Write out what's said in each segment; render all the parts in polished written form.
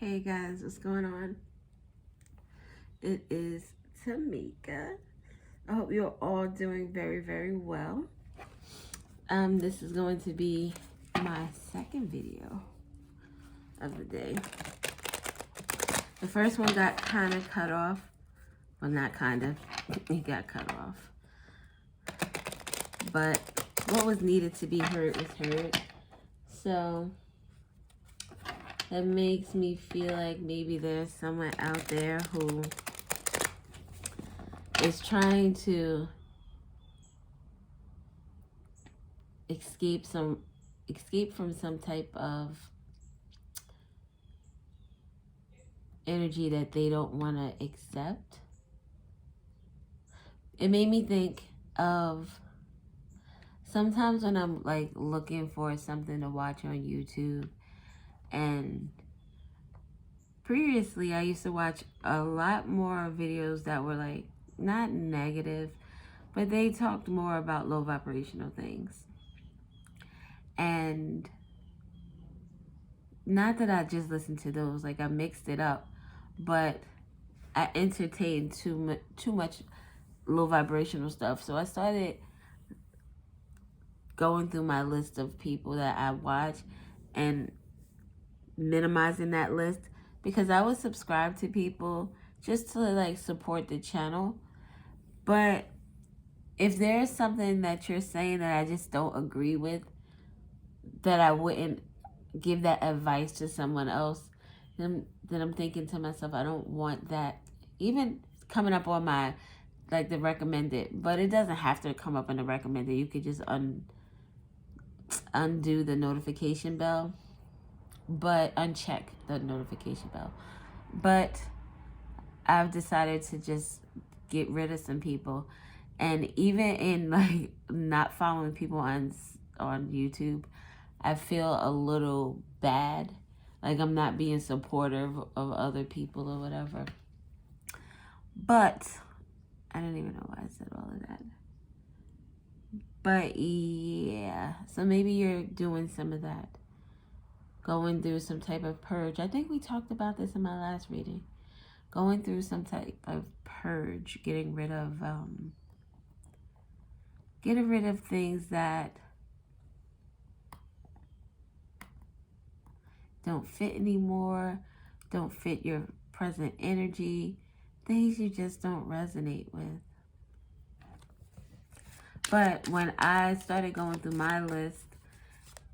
Hey guys, what's going on? It is Tamika. I hope you're all doing very, very well. This is going to be my second video of the day. The first one got kind of cut off. Well, not kind of. It got cut off. But what was needed to be heard was heard. So that makes me feel like maybe there's someone out there who is trying to escape from some type of energy that they don't want to accept. It made me think of sometimes when I'm like looking for something to watch on YouTube, and previously I used to watch a lot more videos that were like not negative, but they talked more about low vibrational things. And not that I just listened to those, like I mixed it up, but I entertained too much low vibrational stuff. So I started going through my list of people that I watch and minimizing that list, because I would subscribe to people just to like support the channel. But if there's something that you're saying that I just don't agree with, that I wouldn't give that advice to someone else, then I'm thinking to myself, I don't want that even coming up on my, like, the recommended. But it doesn't have to come up in the recommended. You could just undo the notification bell, but uncheck the notification bell. But I've decided to just get rid of some people. And even in like not following people on YouTube, I feel a little bad. Like I'm not being supportive of other people or whatever. But I don't even know why I said all of that. But yeah, so maybe you're doing some of that. Going through some type of purge. I think we talked about this in my last reading. Going through some type of purge, getting rid of things that don't fit anymore, don't fit your present energy, things you just don't resonate with. But when I started going through my list,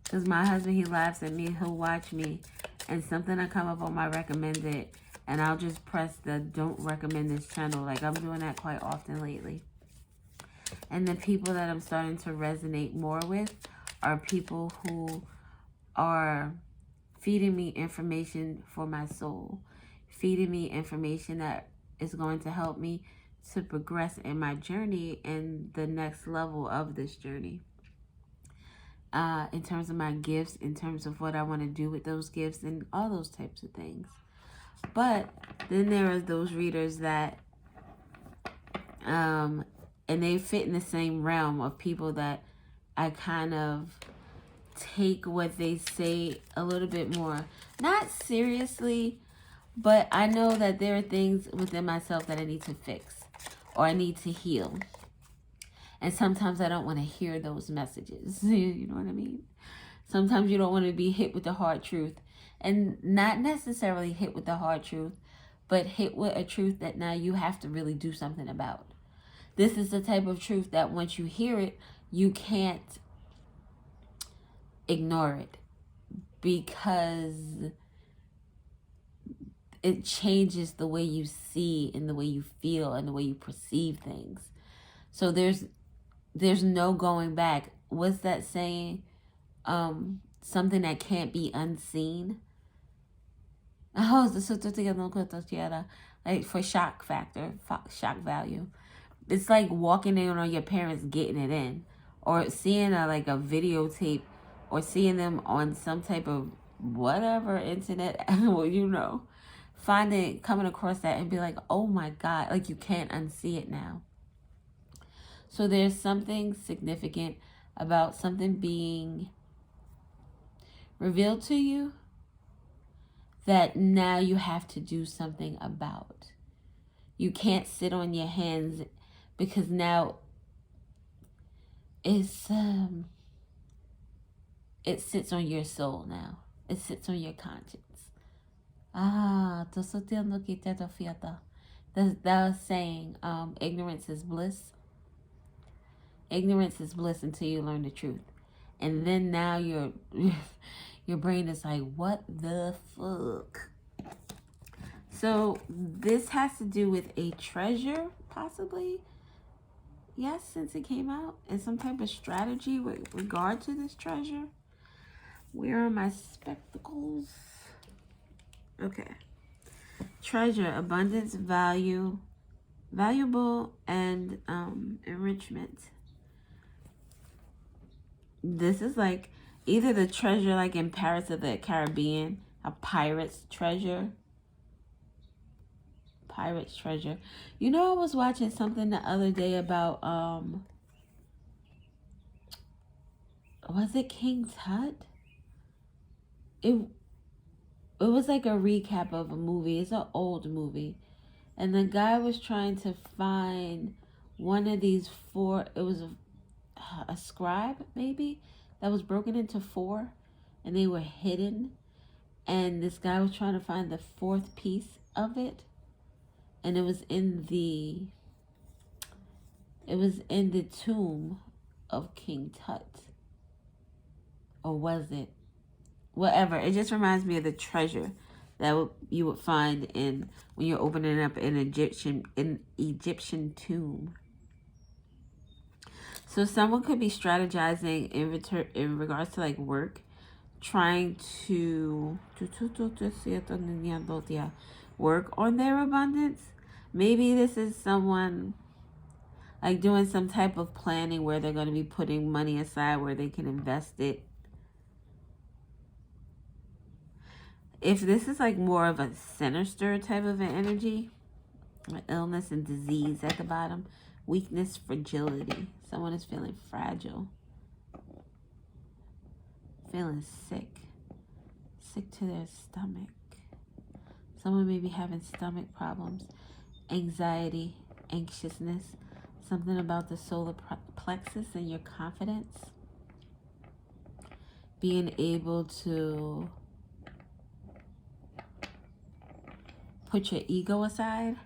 because my husband, he laughs at me, he'll watch me, and something will come up on my recommended, and I'll just press the don't recommend this channel. Like I'm doing that quite often lately. And the people that I'm starting to resonate more with are people who are feeding me information for my soul, feeding me information that is going to help me to progress in my journey and the next level of this journey. In terms of my gifts, in terms of what I want to do with those gifts and all those types of things. But then there are those readers that, and they fit in the same realm of people that I kind of take what they say a little bit more, not seriously, but I know that there are things within myself that I need to fix or I need to heal. And sometimes I don't want to hear those messages. You know what I mean? Sometimes you don't want to be hit with the hard truth. And not necessarily hit with the hard truth, but hit with a truth that now you have to really do something about. This is the type of truth that once you hear it, you can't ignore it, because it changes the way you see and the way you feel and the way you perceive things. So there's no going back. What's that saying? Something that can't be unseen. Like for shock factor, shock value. It's like walking in on your parents getting it in, or seeing a videotape, or seeing them on some type of whatever internet, well, you know, coming across that and be like, oh my God, like you can't unsee it now. So there's something significant about something being revealed to you that now you have to do something about. You can't sit on your hands because now it sits on your soul now. It sits on your conscience. That was saying, ignorance is bliss. Ignorance is bliss until you learn the truth. And then now your brain is like, what the fuck? So this has to do with a treasure, possibly. Yes, since it came out. And some type of strategy with regard to this treasure. Where are my spectacles? Okay. Treasure, abundance, value, valuable, and enrichment. This is like either the treasure like in Pirates of the Caribbean, a pirate's treasure. Pirate's treasure. You know, I was watching something the other day about, was it King Tut? It was like a recap of a movie. It's an old movie. And the guy was trying to find one of these four, it was a scribe maybe, that was broken into four and they were hidden. And this guy was trying to find the fourth piece of it. And it was in the tomb of King Tut. Or was it? Whatever. It just reminds me of the treasure that you would find in when you're opening up an Egyptian tomb. So someone could be strategizing in regards to like work, trying to work on their abundance. Maybe this is someone like doing some type of planning where they're going to be putting money aside where they can invest it. If this is like more of a sinister type of an energy, illness and disease at the bottom, weakness, fragility. Someone is feeling fragile, feeling sick to their stomach. Someone may be having stomach problems, anxiety, anxiousness, something about the solar plexus and your confidence. Being able to put your ego aside.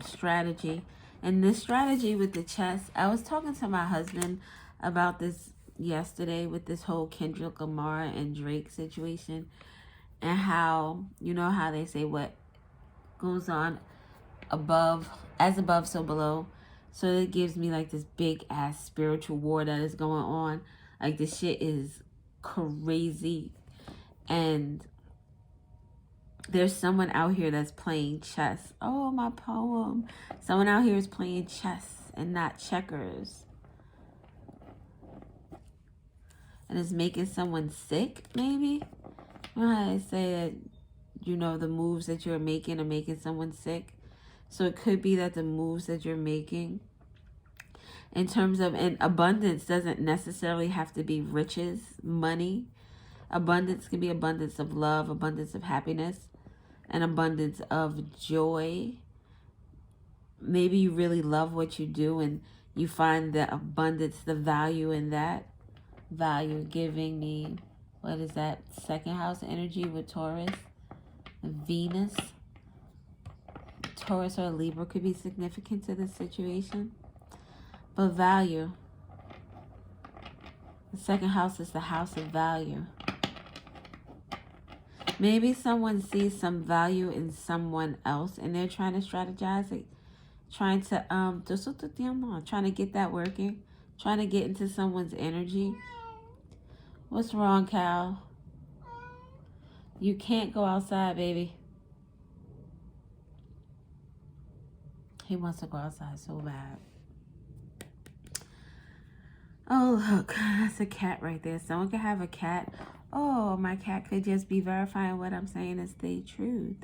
Strategy. And this strategy with the chess, I was talking to my husband about this yesterday with this whole Kendrick Lamar and Drake situation. And how, you know how they say what goes on above, as above, so below. So it gives me like this big ass spiritual war that is going on. Like this shit is crazy. And there's someone out here that's playing chess. Oh, my poem. Someone out here is playing chess and not checkers. And it's making someone sick, maybe? You know how they say that, you know, the moves that you're making are making someone sick? So it could be that the moves that you're making in terms of, and abundance doesn't necessarily have to be riches, money. Abundance can be abundance of love, abundance of happiness, an abundance of joy. Maybe you really love what you do and you find the abundance, the value in that. Value giving me, what is that, second house energy with Taurus, Venus. Taurus or Libra could be significant to this situation. But value. The second house is the house of value. Maybe someone sees some value in someone else and they're trying to strategize it, trying to get that working, trying to get into someone's energy. What's wrong, Cal? You can't go outside, baby. He wants to go outside so bad. Oh, look, that's a cat right there. Someone could have a cat. Oh, my cat could just be verifying what I'm saying is the truth.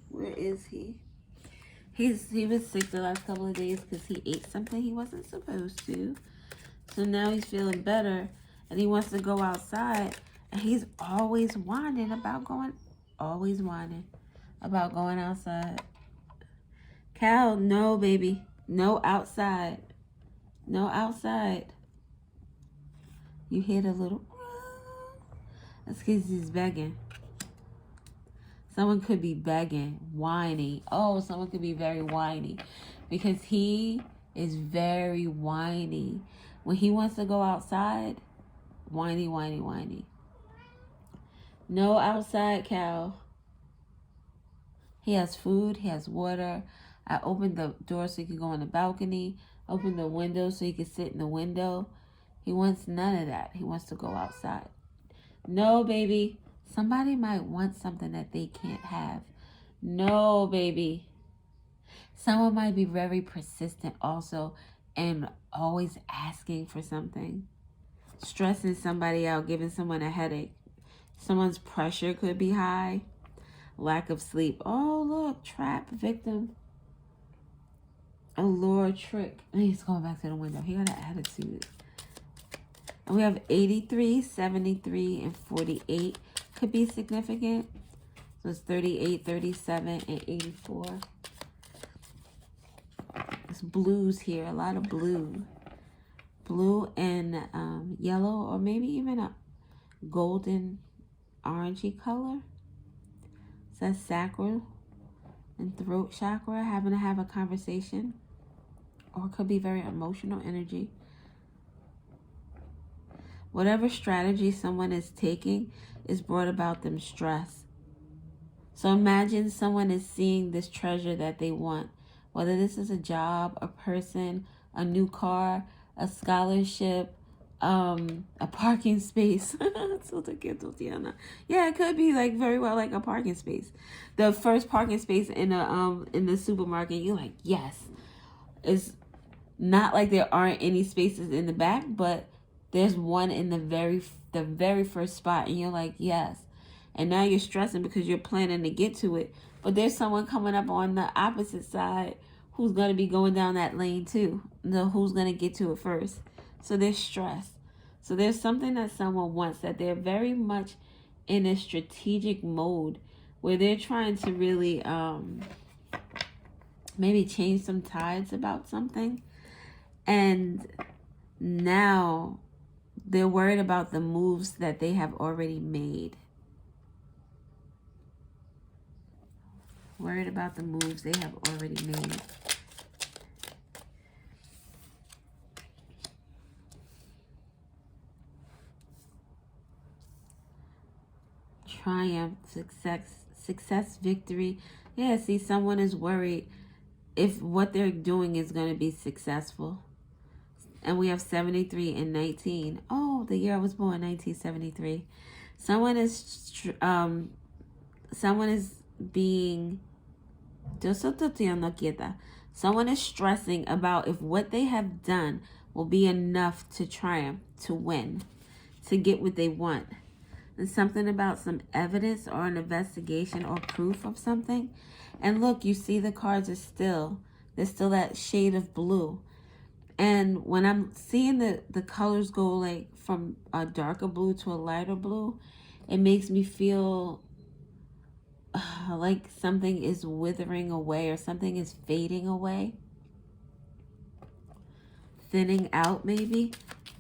Where is he? He was sick the last couple of days because he ate something he wasn't supposed to. So now he's feeling better and he wants to go outside He's always whining about going outside. Cal, no, baby. No outside. No outside. You hear the little... That's because he's begging. Someone could be begging, whiny. Oh, someone could be very whiny. Because he is very whiny. When he wants to go outside, whiny, whiny, whiny. No outside, Cal. He has food. He has water. I opened the door so he could go on the balcony. Opened the window so he could sit in the window. He wants none of that. He wants to go outside. No, baby. Somebody might want something that they can't have. No, baby. Someone might be very persistent also and always asking for something. Stressing somebody out, giving someone a headache. Someone's pressure could be high. Lack of sleep. Oh, look, trap, victim. Allure, trick. He's going back to the window. He got an attitude. And we have 83, 73, and 48 could be significant. So it's 38, 37, and 84. There's blues here, a lot of blue. Blue and yellow, or maybe even a golden orangey color. It says sacral and throat chakra, having to have a conversation. Or it could be very emotional energy. Whatever strategy someone is taking is brought about them stress. So imagine someone is seeing this treasure that they want. Whether this is a job, a person, a new car, a scholarship, a parking space. Yeah, it could be like very well like a parking space. The first parking space in the supermarket, you're like, yes. It's not like there aren't any spaces in the back, but there's one in the very first spot, and you're like, yes. And now you're stressing because you're planning to get to it, but there's someone coming up on the opposite side who's going to be going down that lane too. No, who's going to get to it first. So there's stress. So there's something that someone wants that they're very much in a strategic mode where they're trying to really maybe change some tides about something. And now they're worried about the moves that they have already made. Worried about the moves they have already made. Triumph, success, victory. Yeah, see, someone is worried if what they're doing is going to be successful. And we have 73 and 19. Oh, the year I was born, 1973. Someone is being... Someone is stressing about if what they have done will be enough to triumph, to win, to get what they want. And something about some evidence or an investigation or proof of something. And look, you see the cards are still, there's still that shade of blue. And when I'm seeing the colors go like from a darker blue to a lighter blue, it makes me feel like something is withering away or something is fading away. Thinning out maybe,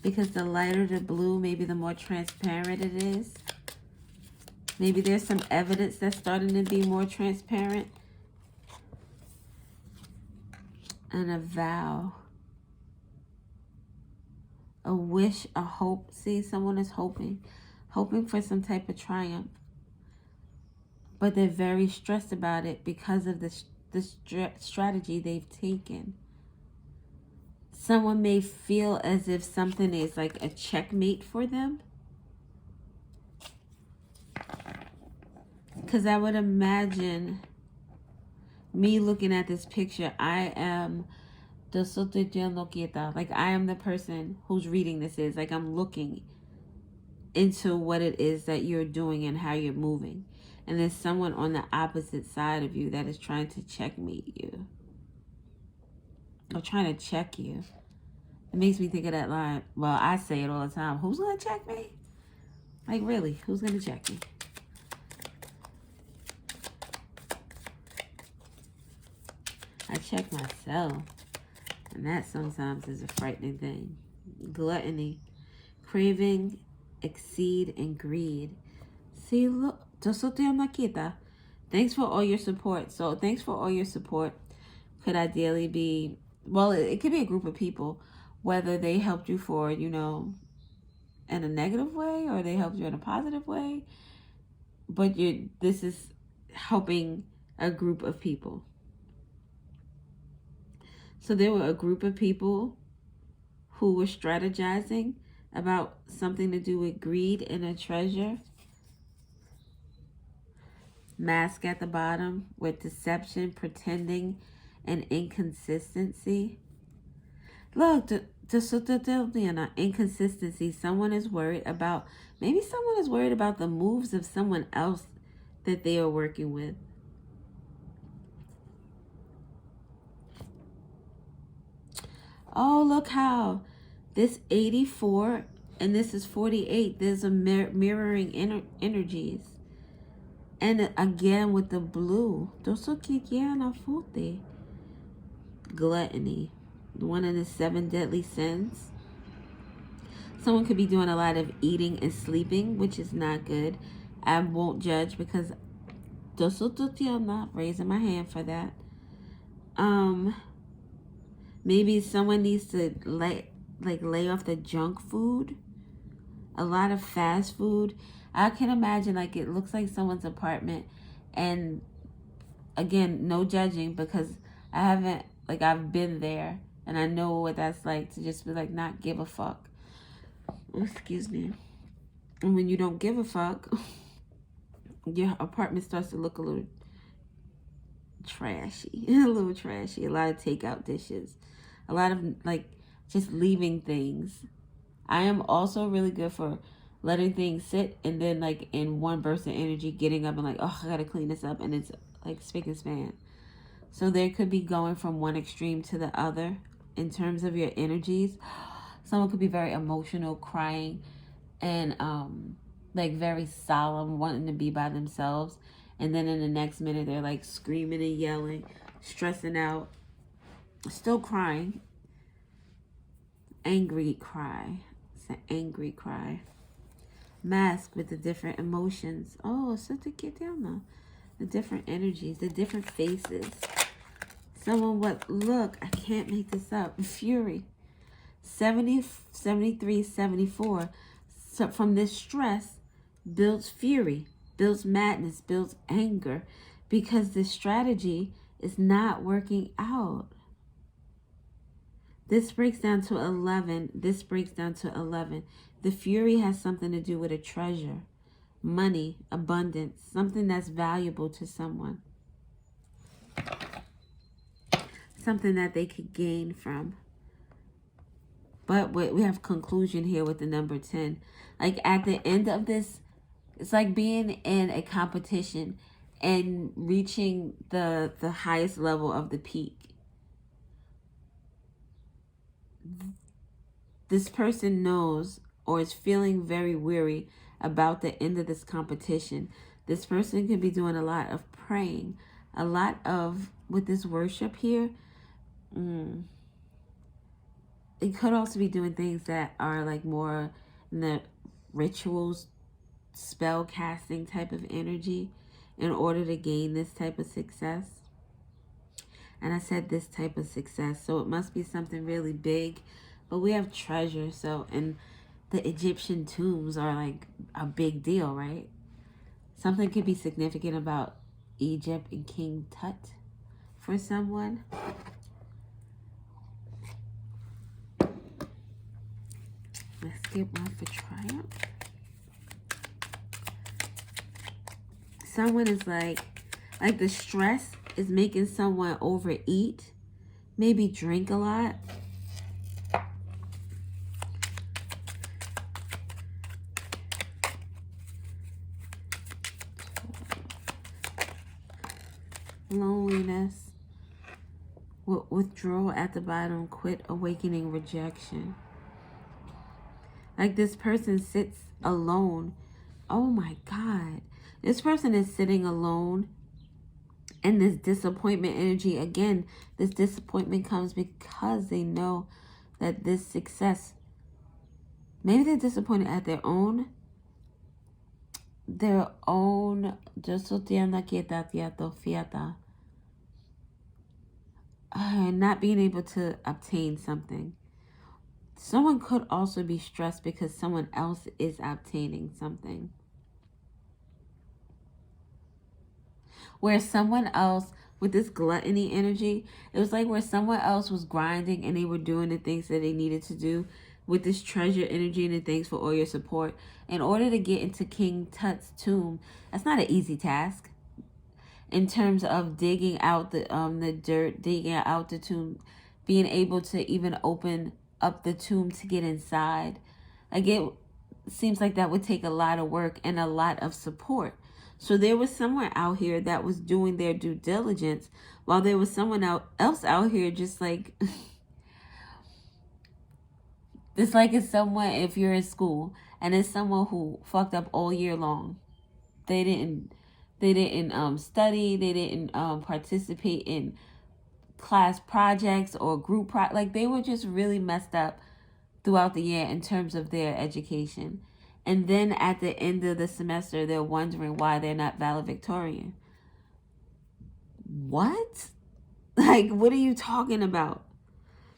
because the lighter the blue, maybe the more transparent it is. Maybe there's some evidence that's starting to be more transparent. And a vow. A wish, a hope. See, someone is hoping for some type of triumph. But they're very stressed about it because of the strategy they've taken. Someone may feel as if something is like a checkmate for them. Because I would imagine me looking at this picture, I am like I am the person who's reading this is. Like I'm looking into what it is that you're doing and how you're moving. And there's someone on the opposite side of you that is trying to checkmate you. Or trying to check you. It makes me think of that line. Well, I say it all the time. Who's going to check me? Like, really, who's going to check me? I check myself. And that sometimes is a frightening thing. Gluttony, craving, exceed, and greed. See, look. Thanks for all your support. So, thanks for all your support. Could ideally be, well, it could be a group of people, whether they helped you for, you know, in a negative way or they helped you in a positive way. But this is helping a group of people. So there were a group of people who were strategizing about something to do with greed and a treasure. Mask at the bottom with deception, pretending, and inconsistency. Look, the inconsistency. Someone is worried about, maybe someone is worried about the moves of someone else that they are working with. Oh, look how this 84 and this is 48. There's a mirroring energies. And again with the blue. Gluttony. One of the 7 deadly sins. Someone could be doing a lot of eating and sleeping, which is not good. I won't judge because I'm not raising my hand for that. Maybe someone needs to lay off the junk food. A lot of fast food. I can imagine like it looks like someone's apartment, and again, no judging because I haven't, like, I've been there and I know what that's like to just be like not give a fuck. Excuse me. And when you don't give a fuck, your apartment starts to look a little trashy. A little trashy. A lot of takeout dishes. A lot of like just leaving things. I am also really good for letting things sit and then like in one burst of energy getting up and like, oh, I gotta clean this up, and it's like spick and span. So there could be going from one extreme to the other in terms of your energies. Someone could be very emotional, crying, and like very solemn, wanting to be by themselves, and then in the next minute they're like screaming and yelling, stressing out, still crying. Angry cry. It's an angry cry. Mask with the different emotions. Oh, so to get down now. The different energies, the different faces. Someone look, I can't make this up. Fury. 70, 73, 74. So from this stress builds fury, builds madness, builds anger, because this strategy is not working out. This breaks down to 11. This breaks down to 11. The fury has something to do with a treasure, money, abundance, something that's valuable to someone. Something that they could gain from. But we have conclusion here with the number 10. Like at the end of this, it's like being in a competition and reaching the highest level of the peak. This person knows or is feeling very weary about the end of this competition. This person could be doing a lot of praying, a lot of, with this worship here, it could also be doing things that are like more in the rituals, spell casting type of energy in order to gain this type of success. And I said this type of success, so it must be something really big. But we have treasure, so, and the Egyptian tombs are like a big deal, right? Something could be significant about Egypt and King Tut for someone. Let's get one for triumph. Someone is like the stress is making someone overeat, maybe drink a lot. Loneliness, withdrawal at the bottom, quit, awakening, rejection. Like this person sits alone Oh my God. This person is sitting alone. And this disappointment energy, again, this disappointment comes because they know that this success, maybe they're disappointed at their own, not being able to obtain something. Someone could also be stressed because someone else is obtaining something. Where someone else, with this gluttony energy, it was like where someone else was grinding and they were doing the things that they needed to do with this treasure energy and the thanks for all your support. In order to get into King Tut's tomb, that's not an easy task. In terms of digging out the dirt, digging out the tomb, being able to even open up the tomb to get inside. Like, it seems like that would take a lot of work and a lot of support. So there was someone out here that was doing their due diligence, while there was someone else out here just like it's like it's someone, if you're in school and it's someone who fucked up all year long. They didn't study, they didn't participate in class projects or group like they were just really messed up throughout the year in terms of their education. And then at the end of the semester, they're wondering why they're not valedictorian. What? Like, what are you talking about?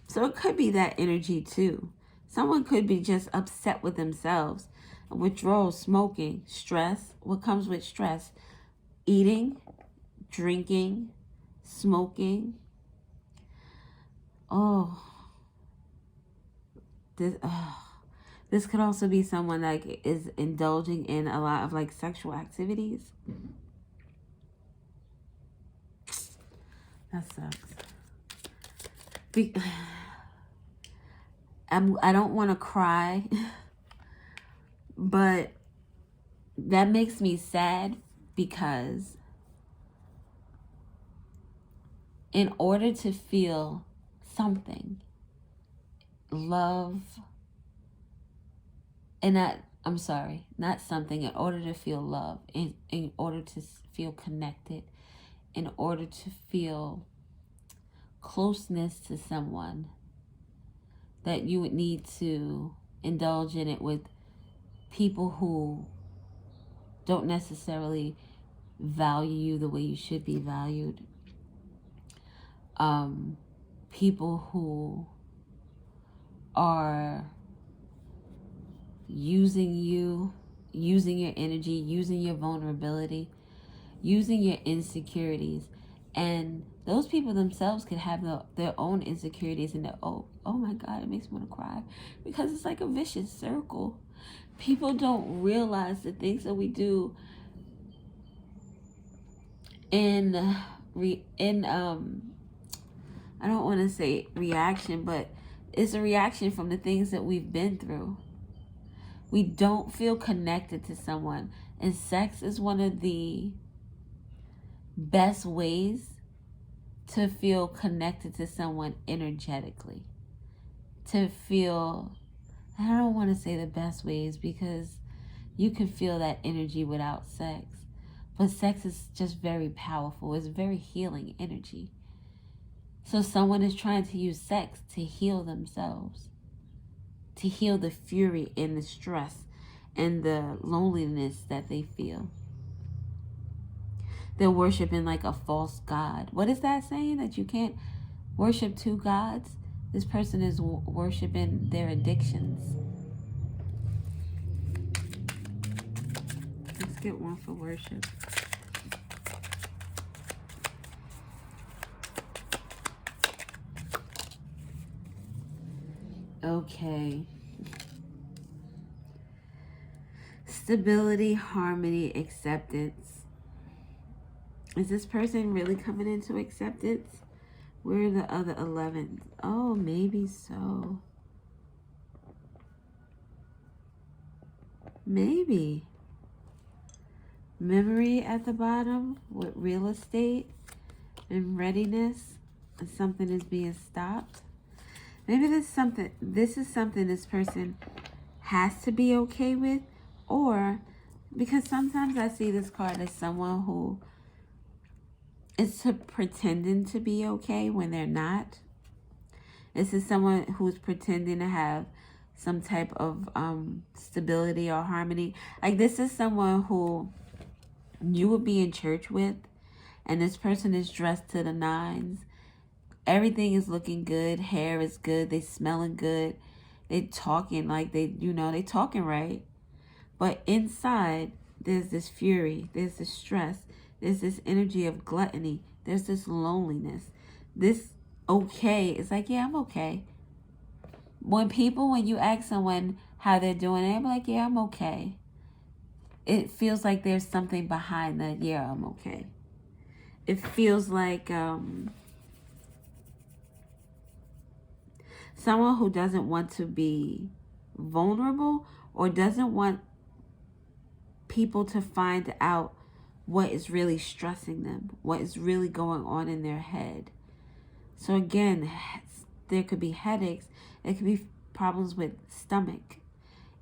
So it could be that energy too. Someone could be just upset with themselves. Withdrawal, smoking, stress. What comes with stress? Eating, drinking, smoking. Oh, this could also be someone that is indulging in a lot of like sexual activities. That sucks. I don't want to cry, but that makes me sad because in order to feel something, love, and not something, in order to feel love, in order to feel connected, in order to feel closeness to someone, that you would need to indulge in it with people who don't necessarily value you the way you should be valued. People who are using you, using your energy, using your vulnerability, using your insecurities. And those people themselves could have their own insecurities and oh my God, it makes me want to cry because it's like a vicious circle. People don't realize the things that we do I don't want to say reaction, but it's a reaction from the things that we've been through. We don't feel connected to someone, and sex is one of the best ways to feel connected to someone energetically. To feel, I don't want to say the best ways because you can feel that energy without sex. But sex is just very powerful. It's very healing energy. So someone is trying to use sex to heal themselves, to heal the fury and the stress and the loneliness that they feel. They're worshiping like a false god. What is that saying? That you can't worship two gods? This person is worshiping their addictions. Let's get one for worship. Okay. Stability, harmony, acceptance. Is this person really coming into acceptance? Where are the other 11? Oh, maybe so. Maybe. Memory at the bottom with real estate and readiness, and something is being stopped. Maybe this is something this person has to be okay with, or Because sometimes I see this card as someone who is pretending to be okay when they're not. This is someone who's pretending to have some type of stability or harmony. Like, this is someone who you would be in church with, and this person is dressed to the nines. Everything is looking good. Hair is good. They smelling good. They talking like they talking right. But inside, there's this fury. There's this stress. There's this energy of gluttony. There's this loneliness. This okay. It's like, yeah, I'm okay. When you ask someone how they're doing, they're like, yeah, I'm okay. It feels like there's something behind that, yeah, I'm okay. It feels like someone who doesn't want to be vulnerable or doesn't want people to find out what is really stressing them, what is really going on in their head. So again, there could be headaches. It could be problems with stomach,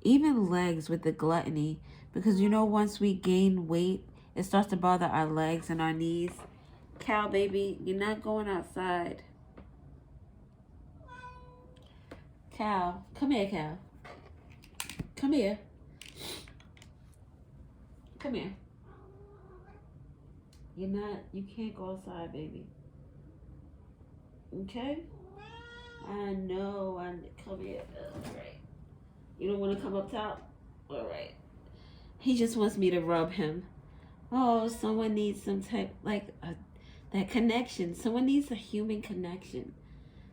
even legs with the gluttony. Because once we gain weight, it starts to bother our legs and our knees. Cal, baby, you're not going outside. Cal, come here, Cal. Come here. Come here. You can't go outside, baby. Okay? I know, come here. All right. You don't want to come up top? All right. He just wants me to rub him. Oh, someone needs some type, that connection. Someone needs a human connection.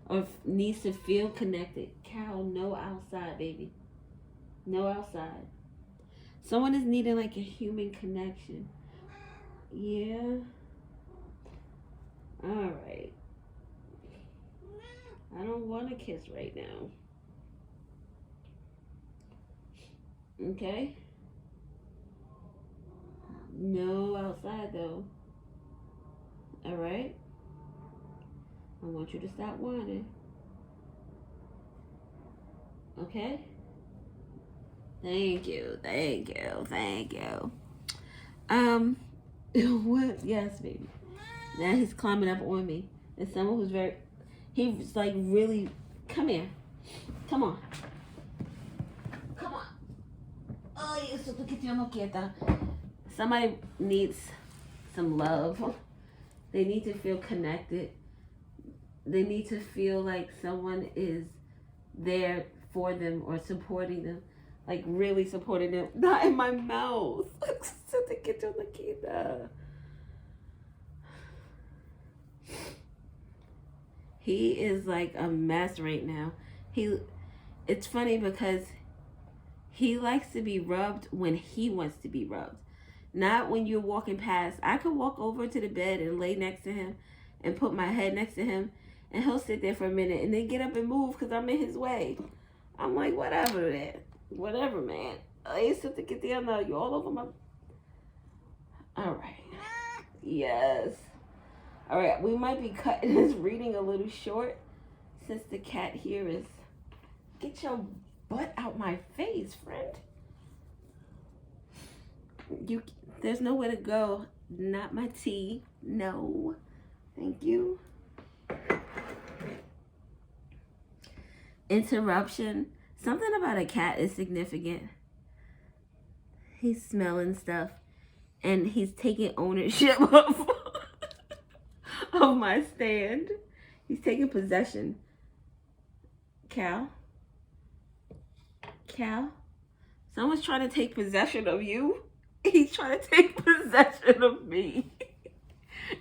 Or needs to feel connected. Cal, no outside, baby. No outside. Someone is needing like a human connection. Yeah. All right. I don't want to kiss right now. Okay? No outside though. All right? I want you to stop whining. Okay? Thank you. Thank you. Thank you. What? Yes, baby. Now he's climbing up on me. And someone who's he's like really, come here. Come on. Come on. Oh, you're so quieta. Somebody needs some love. They need to feel connected. They need to feel like someone is there for them or supporting them. Like really supporting them. Not in my mouth. He is like a mess right now. It's funny because he likes to be rubbed when he wants to be rubbed. Not when you're walking past. I could walk over to the bed and lay next to him and put my head next to him, and he'll sit there for a minute and then get up and move because I'm in his way. I'm like, whatever, man. Whatever, man. I used to get the other, you all over my... All right. Yes. All right, we might be cutting this reading a little short since the cat here is... Get your butt out my face, friend. There's nowhere to go. Not my tea. No. Thank you. Interruption. Something about a cat is significant. He's smelling stuff. And he's taking ownership of my stand. He's taking possession. Cal? Someone's trying to take possession of you. He's trying to take possession of me.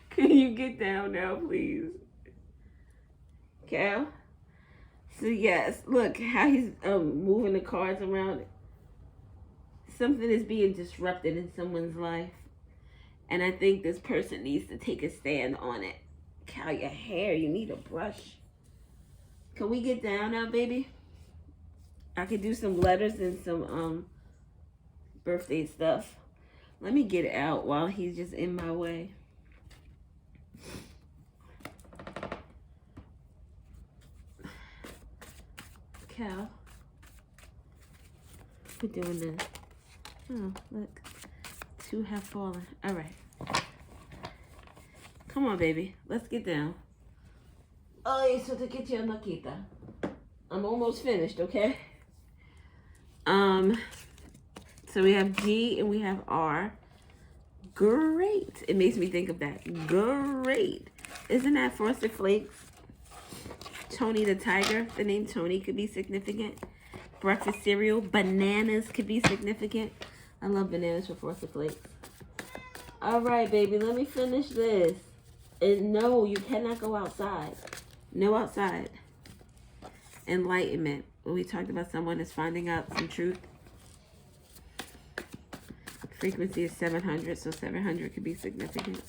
Can you get down now, please? Cal? So yes, look how he's moving the cards around. Something is being disrupted in someone's life. And I think this person needs to take a stand on it. Cal, your hair, you need a brush. Can we get down now, baby? I could do some letters and some birthday stuff. Let me get it out while he's just in my way. Cal, we're doing this. Oh, look. two have fallen. All right. Come on, baby. Let's get down. Oh, eso te quité una quita. I'm almost finished, okay? So we have G and we have R. Great. It makes me think of that. Great. Isn't that Frosted Flakes? Tony the Tiger. The name Tony could be significant. Breakfast cereal. Bananas could be significant. I love bananas for Frosted Flakes. All right, baby. Let me finish this. And no, you cannot go outside. No outside. Enlightenment. We talked about someone is finding out some truth. Frequency is 700, so 700 could be significant.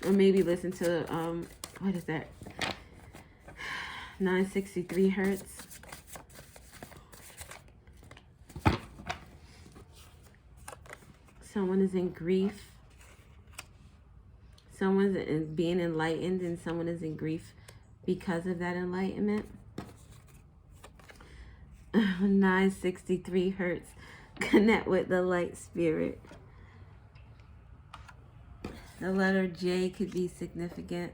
Or maybe listen to, what is that? 963 hertz. Someone is in grief. Someone's being enlightened and someone is in grief because of that enlightenment. 963 hertz. Connect with the light spirit. The letter J could be significant.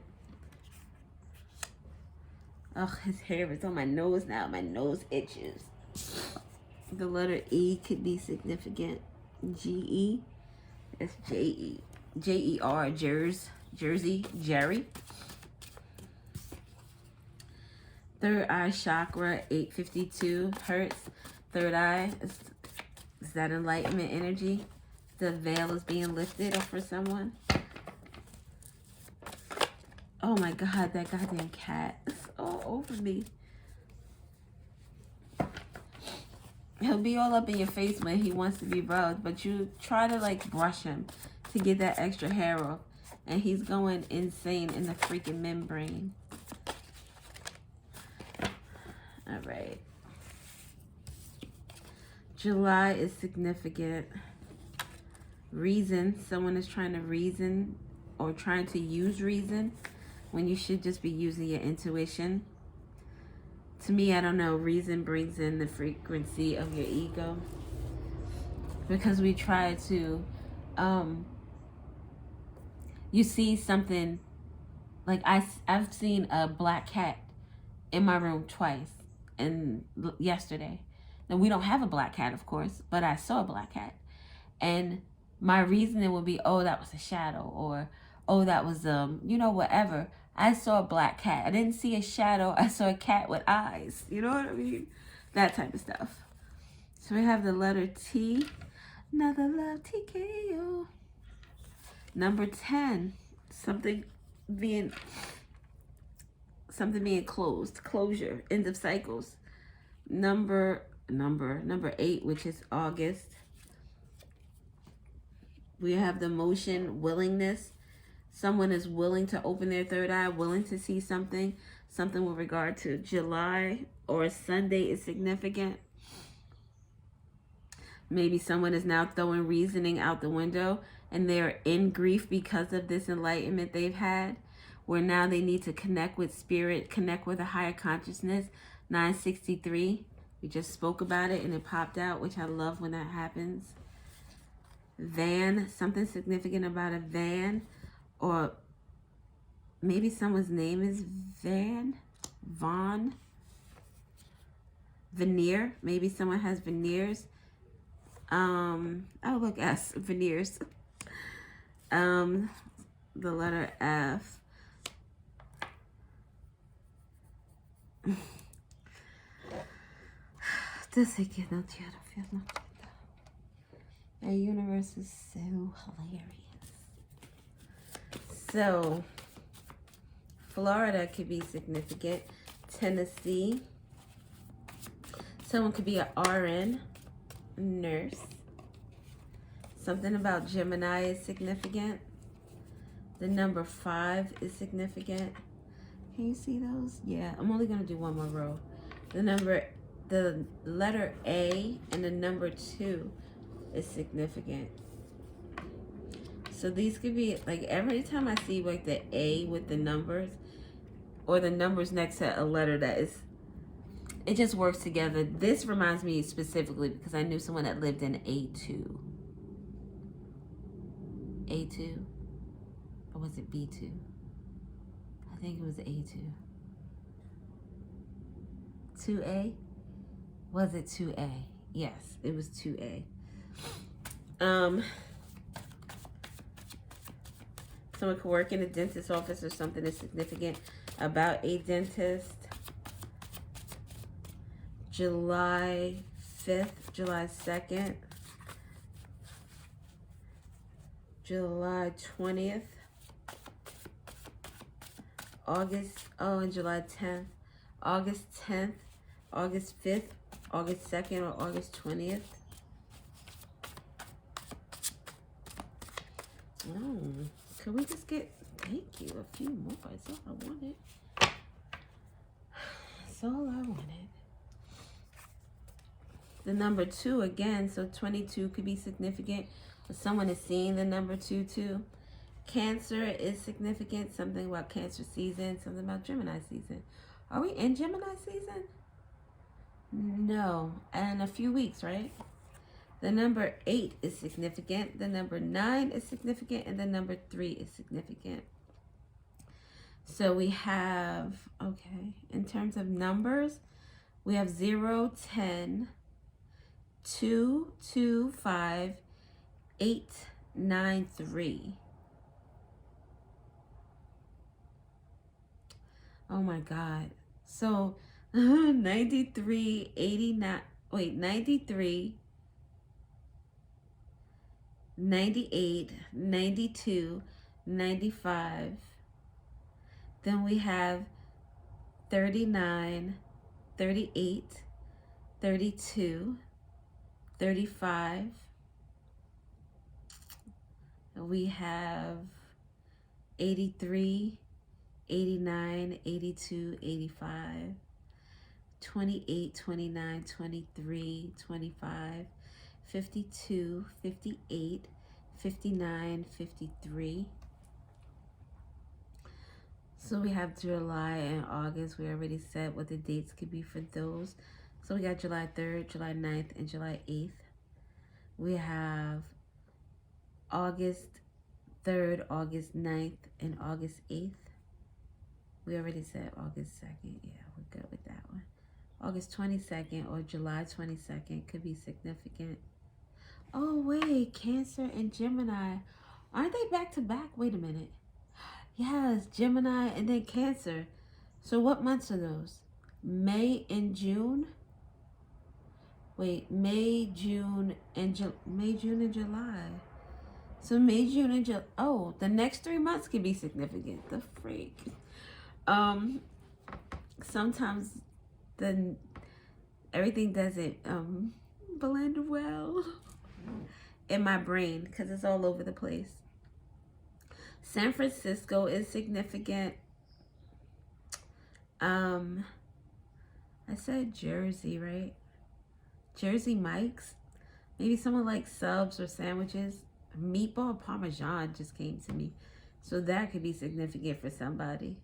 Oh, his hair is on my nose now. My nose itches. The letter E could be significant. G-E. That's J-E. J-E-R. Jersey. Jerry. Third eye chakra, 852 hertz. Third eye, is that enlightenment energy? The veil is being lifted for someone. Oh my God, that goddamn cat is all over me. He'll be all up in your face when he wants to be rubbed, but you try to like brush him to get that extra hair off. And he's going insane in the freaking membrane. All right. July is significant. Reason. Someone is trying to reason or trying to use reason when you should just be using your intuition. To me, I don't know. Reason brings in the frequency of your ego. Because we try to, you see something, like I've seen a black cat in my room twice. And yesterday. Now we don't have a black cat, of course, but I saw a black cat. And my reasoning would be, oh, that was a shadow, or oh, that was whatever. I saw a black cat. I didn't see a shadow. I saw a cat with eyes. You know what I mean? That type of stuff. So we have the letter T. Another love TKO. Number 10. Something being closed, closure, end of cycles. Number 8, which is August. We have the motion, willingness. Someone is willing to open their third eye, willing to see something with regard to July or Sunday is significant. Maybe someone is now throwing reasoning out the window and they're in grief because of this enlightenment they've had, where now they need to connect with spirit, connect with a higher consciousness. 963, we just spoke about it and it popped out, which I love when that happens. Van, something significant about a van, or maybe someone's name is Vaughn. Veneer, maybe someone has veneers. Oh look, S, veneers. The letter F. The universe is so hilarious. So, Florida could be significant. Tennessee. Someone could be an RN, nurse. Something about Gemini is significant. The number 5 is significant. Can you see those? Yeah, I'm only going to do one more row. The letter A and the number 2 is significant. So these could be, like, every time I see, like, the A with the numbers, or the numbers next to a letter that is it just works together. This reminds me specifically because I knew someone that lived in A2. A2? Or was it B2? I think it was A2. 2A? Was it 2A? Yes, it was 2A. Someone could work in a dentist's office or something is significant about a dentist. July 5th, July 2nd, July 20th, August, oh, and July 10th, August 10th, August 5th, August 2nd, or August 20th. Oh, could we just get, thank you, a few more? That's all I wanted. That's all I wanted. The number 2 again, so 22 could be significant. But someone is seeing the number 2 too. Cancer is significant. Something about Cancer season. Something about Gemini season. Are we in Gemini season? No. And a few weeks, right? The number 8 is significant. The number 9 is significant. And the number 3 is significant. So we have, okay, in terms of numbers, we have 0, 10, 2, 2, 5, 8, 9, 3. Oh my God. So 93, 89, wait, 93, 98, 92, 95. Then we have 39, 38, 32, 35. We have 83, 89, 82, 85, 28, 29, 23, 25, 52, 58, 59, 53. So we have July and August. We already said what the dates could be for those. So we got July 3rd, July 9th, and July 8th. We have August 3rd, August 9th, and August 8th. We already said August 2nd. Yeah, we're good with that one. August 22nd or July 22nd could be significant. Oh, wait, Cancer and Gemini. Aren't they back to back? Wait a minute. Yes, Gemini and then Cancer. So what months are those? May and June? Wait, May, June, and July. So May, June, and July. Oh, the next 3 months can be significant. The freak. Sometimes everything doesn't blend well in my brain because it's all over the place. San Francisco is significant. I said Jersey, right? Jersey Mike's. Maybe someone likes subs or sandwiches. Meatball Parmesan just came to me. So that could be significant for somebody.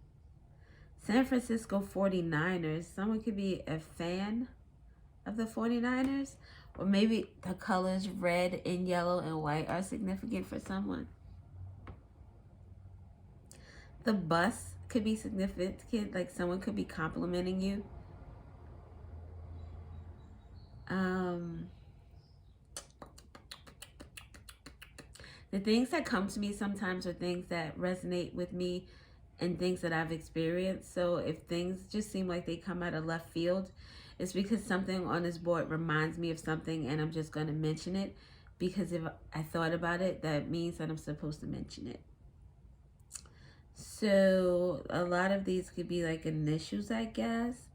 San Francisco 49ers. Someone could be a fan of the 49ers. Or maybe the colors red and yellow and white are significant for someone. The bus could be significant. Like someone could be complimenting you. The things that come to me sometimes are things that resonate with me and things that I've experienced. So if things just seem like they come out of left field, it's because something on this board reminds me of something and I'm just going to mention it. Because if I thought about it, that means that I'm supposed to mention it. So a lot of these could be like initials, I guess.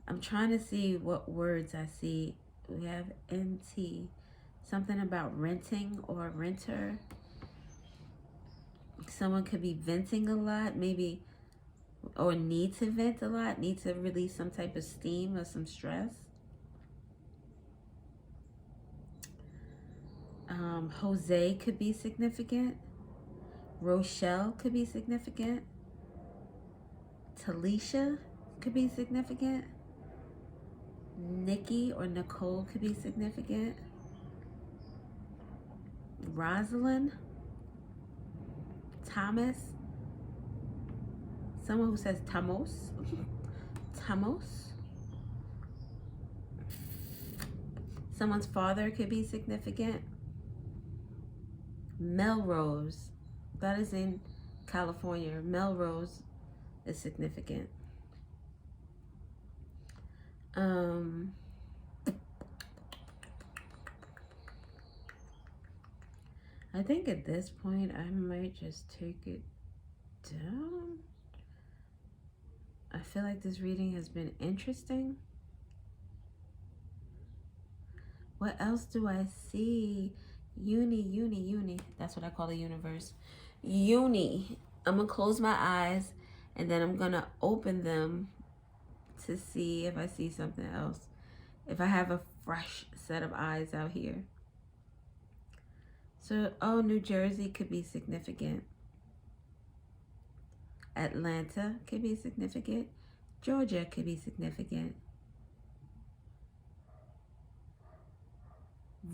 I'm trying to see what words I see. We have NT. Something about renting or renter. Someone could be venting a lot, maybe, or need to vent a lot, need to release some type of steam or some stress. Jose could be significant. Rochelle could be significant. Talisha could be significant. Nikki or Nicole could be significant. Rosalind. Thomas. Someone who says Tamos. Tamos. Someone's father could be significant. Melrose. That is in California. Melrose is significant. I think at this point I might just take it down. I feel like this reading has been interesting. What else do I see? Uni. That's what I call the universe. Uni. I'm going to close my eyes and then I'm going to open them to see if I see something else. If I have a fresh set of eyes out here. So, New Jersey could be significant. Atlanta could be significant. Georgia could be significant.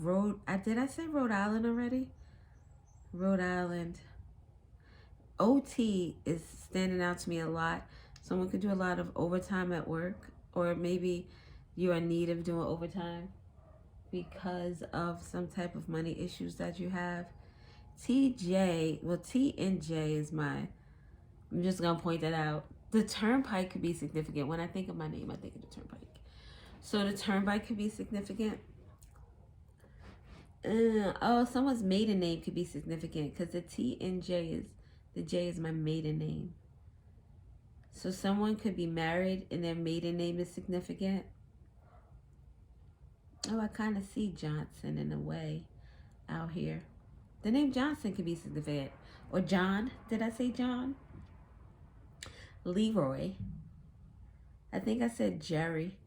Did I say Rhode Island already? Rhode Island. OT is standing out to me a lot. Someone could do a lot of overtime at work, or maybe you're in need of doing overtime because of some type of money issues that you have. TJ, well, T and J is I'm just going to point that out. The turnpike could be significant. When I think of my name, I think of the turnpike. So the turnpike could be significant. Someone's maiden name could be significant because the T and J is my maiden name. So someone could be married and their maiden name is significant. I kind of see Johnson in a way out here. The name Johnson could be significant. Or John. Did I say John? Leroy. I think I said Jerry.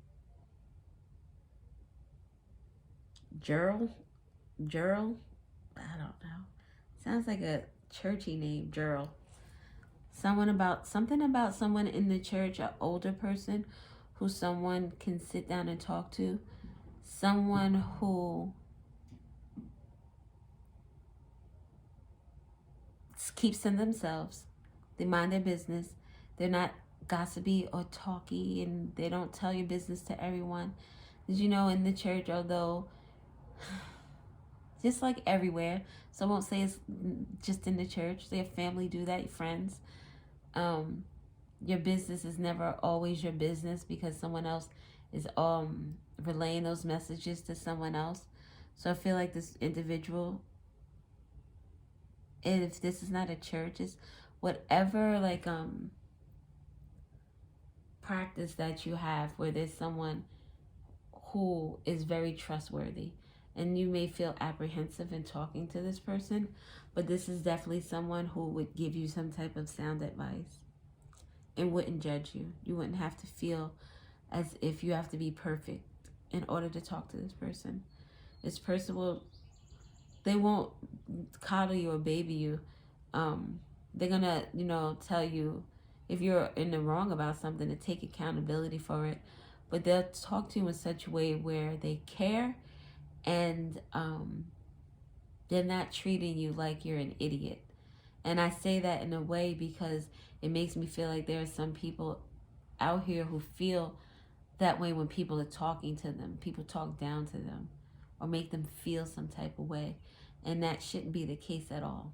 Gerald. I don't know. Sounds like a churchy name, Gerald. Something about someone in the church, an older person who someone can sit down and talk to. Someone who keeps to themselves. They mind their business. They're not gossipy or talky, and they don't tell your business to everyone. Did you know in the church, although just like everywhere, so I won't say it's just in the church, their family do that, your friends. Your business is never always your business because someone else is relaying those messages to someone else. So I feel like this individual, if this is not a church, it's whatever practice that you have where there's someone who is very trustworthy, and you may feel apprehensive in talking to this person, but this is definitely someone who would give you some type of sound advice and wouldn't judge you. You wouldn't have to feel as if you have to be perfect in order to talk to this person. This person they won't coddle you or baby you. They're gonna, tell you if you're in the wrong about something to take accountability for it. But they'll talk to you in such a way where they care, and they're not treating you like you're an idiot. And I say that in a way because it makes me feel like there are some people out here who feel that way when people are talking to them. People talk down to them or make them feel some type of way. And that shouldn't be the case at all.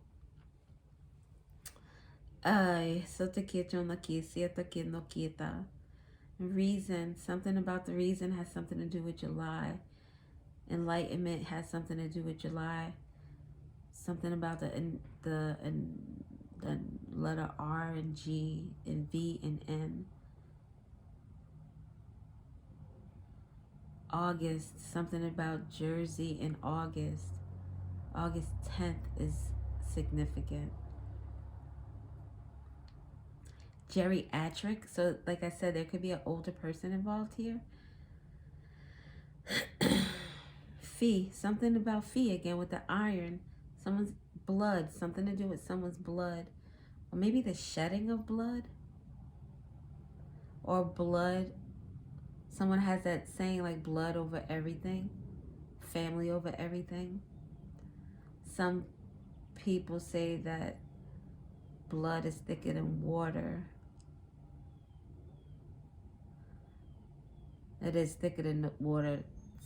Reason. Something about the reason has something to do with July. Enlightenment has something to do with July. Something about the letter R and G and V and N. August. Something about Jersey in August. August 10th is significant. Geriatric. So like I said, there could be an older person involved here. Fee. Something about fee again with the iron. Someone's blood. Something to do with someone's blood. Or maybe the shedding of blood. Or blood. Someone has that saying like blood over everything, family over everything. Some people say that blood is thicker than water. It is thicker than water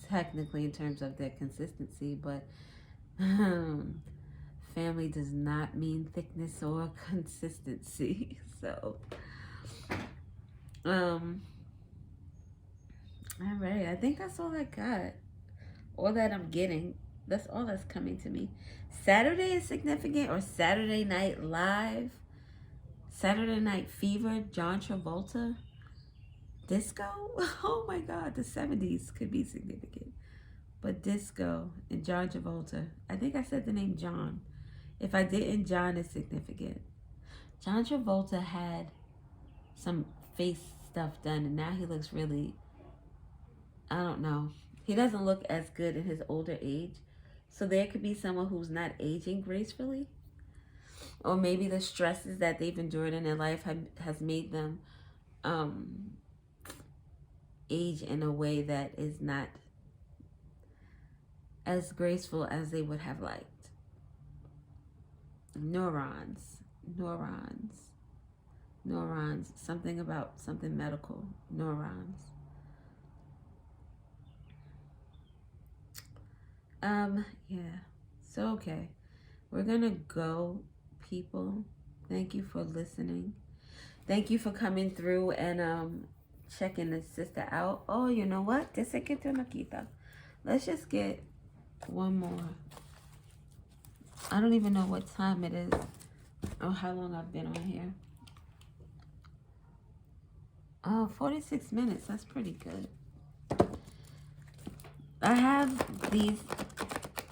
technically in terms of their consistency, but family does not mean thickness or consistency. So, all right, I think that's all I got. All that I'm getting. That's all that's coming to me. Saturday is significant, or Saturday Night Live, Saturday Night Fever, John Travolta, disco. Oh my God, the 70s could be significant. But disco and John Travolta. I think I said the name John. If I didn't, John is significant. John Travolta had some face stuff done, and now he looks really, I don't know. He doesn't look as good in his older age. So there could be someone who's not aging gracefully. Or maybe the stresses that they've endured in their life has made them age in a way that is not as graceful as they would have liked. Neurons. Something about something medical. Neurons. Yeah. So, okay. We're gonna go, people. Thank you for listening. Thank you for coming through and checking the sister out. Oh, you know what? Let's just get one more. I don't even know what time it is or how long I've been on here. Oh, 46 minutes. That's pretty good. I have these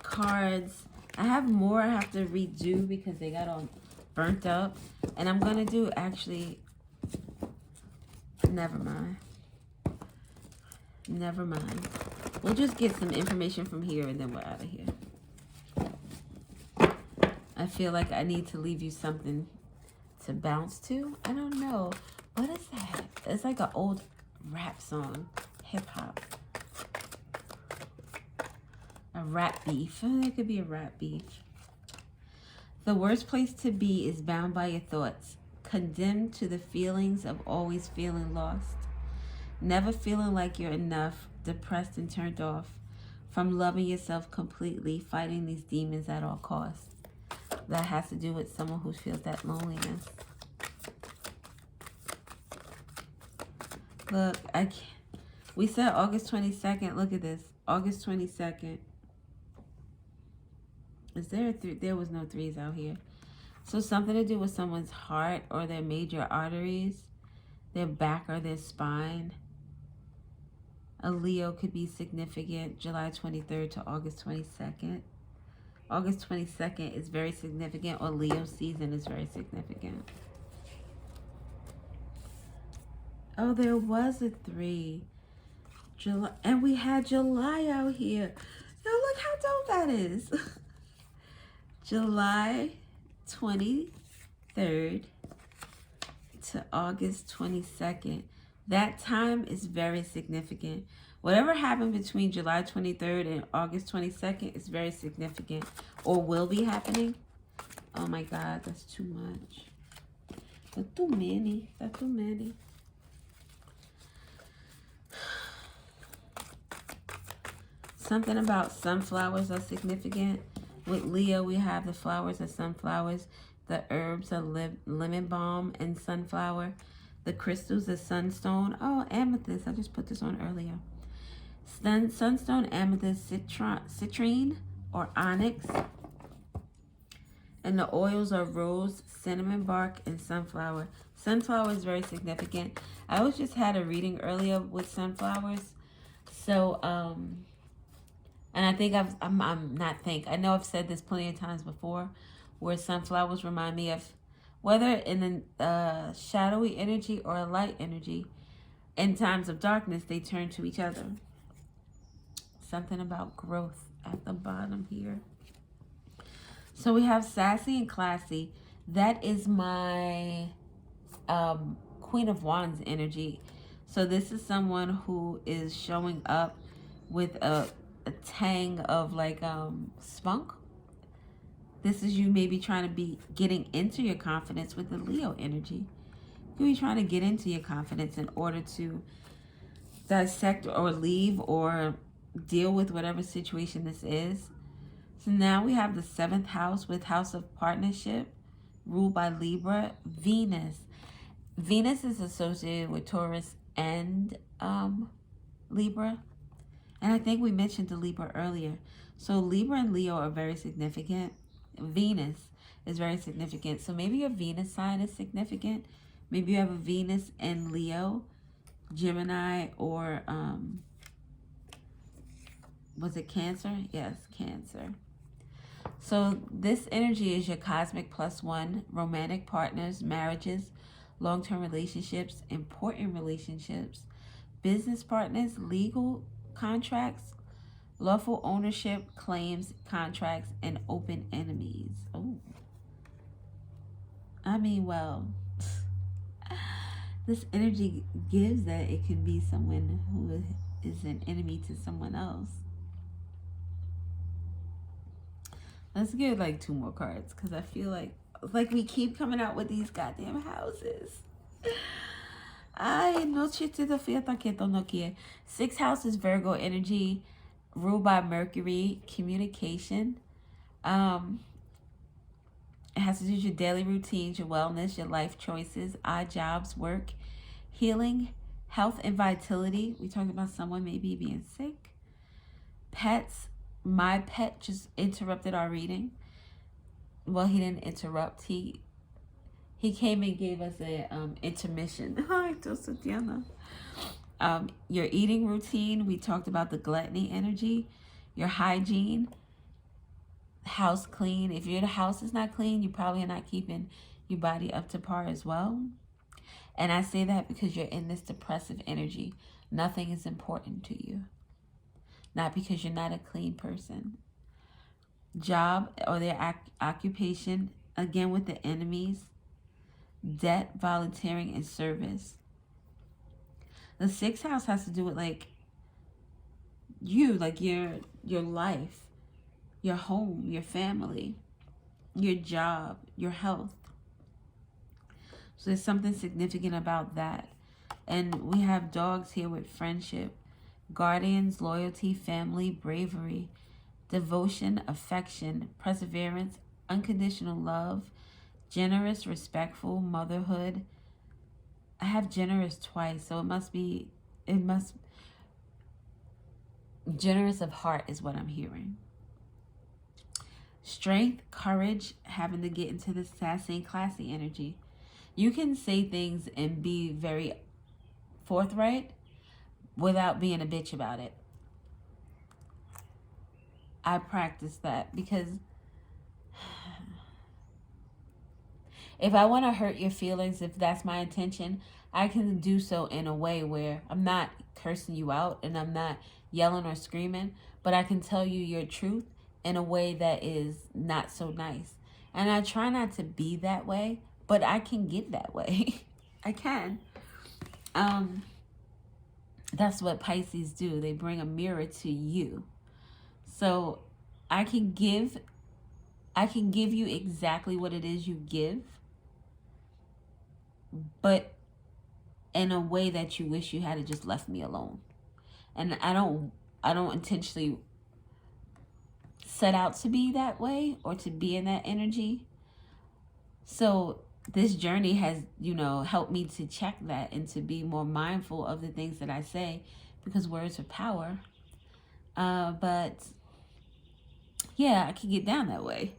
cards. I have more I have to redo because they got all burnt up. And I'm going to do actually... Never mind. We'll just get some information from here and then we're out of here. I feel like I need to leave you something to bounce to. I don't know. What is that? It's like an old rap song. Hip hop. A rap beef. Oh, there could be a rap beef. The worst place to be is bound by your thoughts. Condemned to the feelings of always feeling lost. Never feeling like you're enough. Depressed and turned off. From loving yourself completely. Fighting these demons at all costs. That has to do with someone who feels that loneliness. Look, I can't. We said August 22nd. Look at this. August 22nd. Is there a three? There was no threes out here. So something to do with someone's heart or their major arteries, their back or their spine. A Leo could be significant. July 23rd to August 22nd. August 22nd is very significant, or Leo season is very significant. Oh, there was a 3. July, and we had July out here. Yo, look how dope that is. July 23rd to August 22nd. That time is very significant. Whatever happened between July 23rd and August 22nd is very significant, or will be happening. Oh my God, that's too much. That's too many. That's too many. Something about sunflowers are significant. With Leo, we have the flowers of sunflowers, the herbs of lemon balm and sunflower, the crystals of sunstone. Oh, amethyst. I just put this on earlier. Sunstone, amethyst, citrine, or onyx. And the oils are rose, cinnamon bark, and sunflower. Sunflower is very significant. I was just had a reading earlier with sunflowers. So, and I think I know I've said this plenty of times before, where sunflowers remind me of, whether in a shadowy energy or a light energy, in times of darkness, they turn to each other. Something about growth at the bottom here. So we have sassy and classy. That is my Queen of Wands energy. So this is someone who is showing up with a tang of like spunk. This is you maybe trying to be getting into your confidence with the Leo energy. You be trying to get into your confidence in order to dissect or leave or deal with whatever situation this is. So now we have the 7th house with House of Partnership, ruled by Libra, Venus. Venus is associated with Taurus and Libra. And I think we mentioned the Libra earlier. So Libra and Leo are very significant. Venus is very significant. So maybe your Venus sign is significant. Maybe you have a Venus in Leo, Gemini, or was it Cancer? Yes, Cancer. So this energy is your cosmic +1, romantic partners, marriages, long-term relationships, important relationships, business partners, legal contracts, lawful ownership, claims, contracts, and open enemies. Oh, I mean, well, this energy gives that it can be someone who is an enemy to someone else. Let's get like 2 more cards because I feel like we keep coming out with these goddamn houses. Ay, no chiste de fiesta que no quiere. 6th house is Virgo energy, ruled by Mercury, communication. It has to do with your daily routines, your wellness, your life choices, odd jobs, work, healing, health, and vitality. We talked about someone maybe being sick. Pets. My pet just interrupted our reading. Well, he didn't interrupt. He came and gave us a intermission. Your eating routine. We talked about the gluttony energy. Your hygiene. House clean. If your house is not clean, you probably are not keeping your body up to par as well. And I say that because you're in this depressive energy. Nothing is important to you. Not because you're not a clean person. Job or their occupation, again with the enemies. Debt, volunteering, and service. The 6th house has to do with like you, like your life, your home, your family, your job, your health. So there's something significant about that. And we have dogs here with friendship, guardians, loyalty, family, bravery, devotion, affection, perseverance, unconditional love, generous, respectful, motherhood. I have generous twice, so generous of heart is what I'm hearing. Strength, courage, having to get into this sassy and classy energy. You can say things and be very forthright without being a bitch about it. I practice that because if I want to hurt your feelings, if that's my intention, I can do so in a way where I'm not cursing you out and I'm not yelling or screaming, but I can tell you your truth in a way that is not so nice. And I try not to be that way, but I can get that way. I can. That's what Pisces do. They bring a mirror to you. So I can give you exactly what it is you give, but in a way that you wish you had just left me alone. And I don't intentionally set out to be that way or to be in that energy. So this journey has, helped me to check that and to be more mindful of the things that I say, because words are power. But yeah, I can get down that way.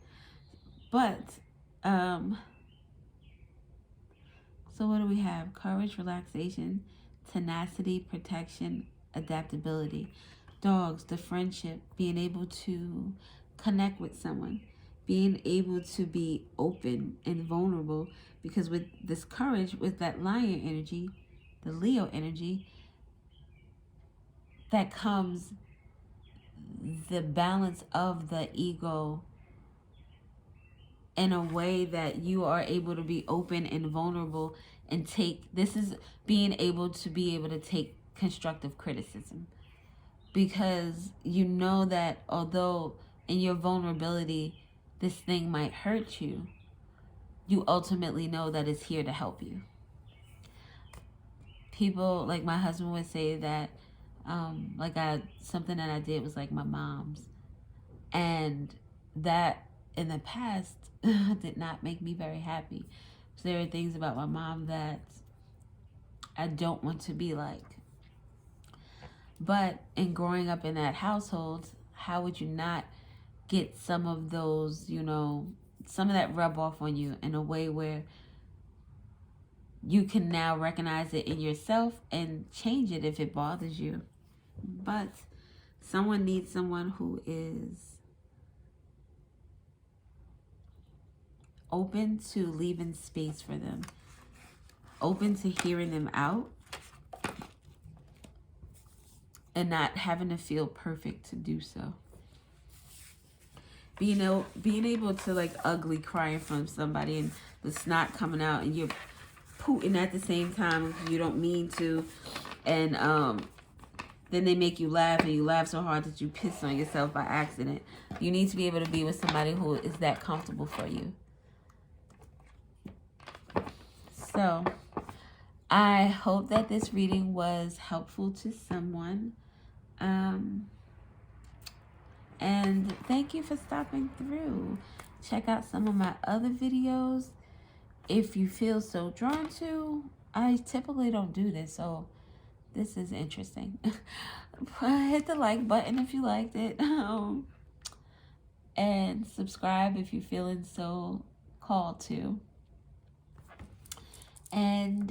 But so what do we have? Courage, relaxation, tenacity, protection, adaptability. Dogs, the friendship, being able to connect with someone, being able to be open and vulnerable, because with this courage, with that lion energy, the Leo energy, that comes the balance of the ego in a way that you are able to be open and vulnerable and this is being able to take constructive criticism, because you know that although in your vulnerability this thing might hurt you, you ultimately know that it's here to help you. People, like my husband would say that something that I did was like my mom's, and that in the past did not make me very happy. So there are things about my mom that I don't want to be like. But in growing up in that household, how would you not get some of those, some of that rub off on you in a way where you can now recognize it in yourself and change it if it bothers you. But someone needs someone who is open to leaving space for them, open to hearing them out, and not having to feel perfect to do so. Being able to like ugly cry in front of somebody and the snot coming out and you're pooting at the same time if you don't mean to, and then they make you laugh and you laugh so hard that you piss on yourself by accident. You need to be able to be with somebody who is that comfortable for you. So I hope that this reading was helpful to someone. And thank you for stopping through. Check out some of my other videos if you feel so drawn to. I typically don't do this, so this is interesting. Hit the like button if you liked it. And subscribe if you're feeling so called to. And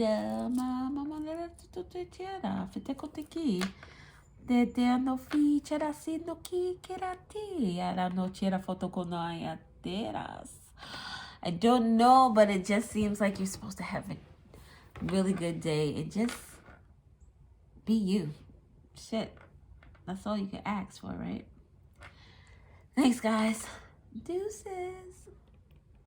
I don't know, but it just seems like you're supposed to have a really good day and just be you. Shit. That's all you can ask for, right? Thanks, guys. Deuces.